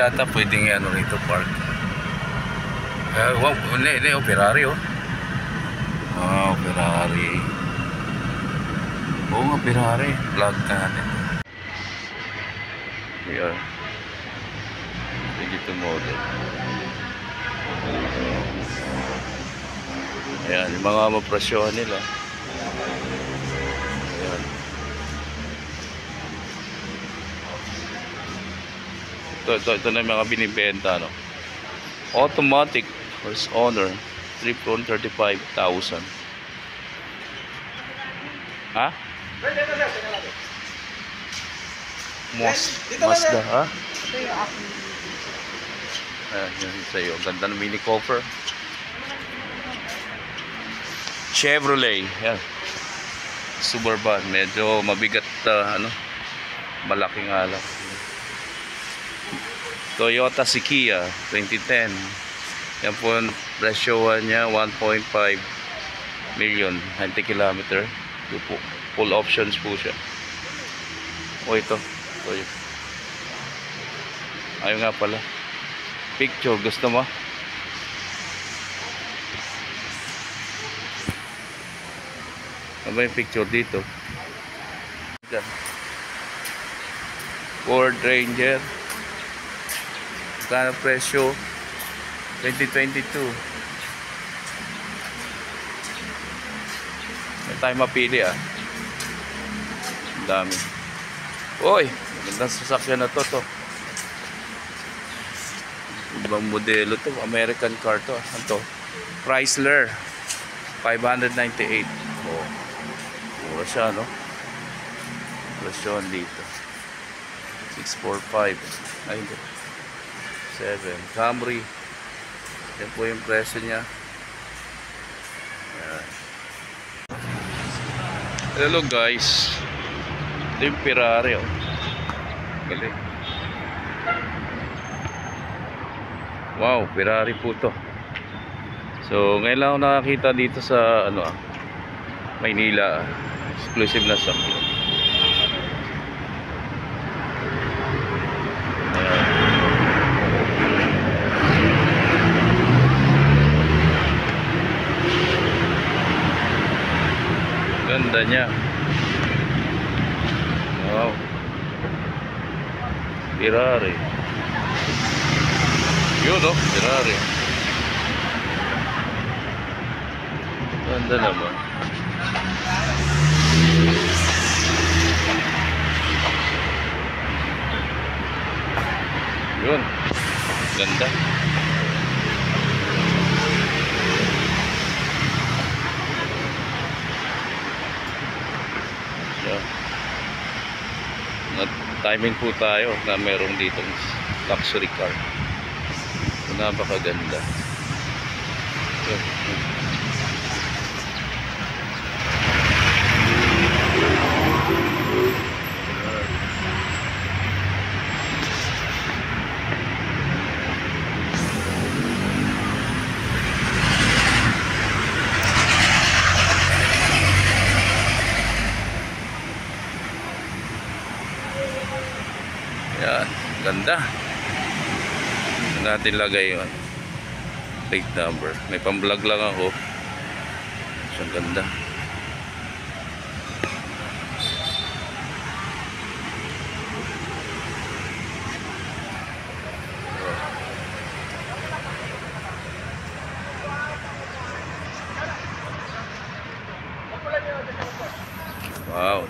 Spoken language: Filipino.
yata pwedeng ano rito park. Wow, hindi, oh, Ferrari oh. Oh, Ferrari. Oo nga, Ferrari. Vlog na natin. Ayan. Dito model. Ayan, yung mga mapresyohan nila. Ayan. Ito na yung mga binibenta, no? Automatic first owner 335,000. Ha? Mazda, ha? Ayan, yun sa'yo. Ganda ng mini cooper. Chevrolet. Ayan. Suburban. Medyo mabigat, ano, malaking alak. Toyota Sequoia 2010. Yan po ang presyo niya 1.5 million 90 kilometer. Full options po siya. O ito yun. Ayun nga pala. Picture, gusto mo? Ano ba yung picture dito? Ford Ranger. Magkano presyo? 2022. May tayo mapili ah. Ang dami. Uy! Magandang sasakyan na to. Ibang modelo to. American car to. Ano to? Chrysler 598. Oh. Mura siya, no? Presyon dito 645. Ay, hindi. 7. Camry. Yan po yung presyo niya. Yan. Hello guys. Ito yung Ferrari, oh. Galing. Wow, Ferrari po to. So ngayon lang ako nakakita dito sa ano, Maynila. Exclusive na sakyan. Ganda niya. Wow. Ferrari. Yun, no? Ferrari. Ganda naman. Yun. Ganda. Timing po tayo na meron ditong luxury car. Napakaganda. Yan, ganda. Natin lagay yun. Plate number. May pang-vlog lang ako. Ang ganda. Wow.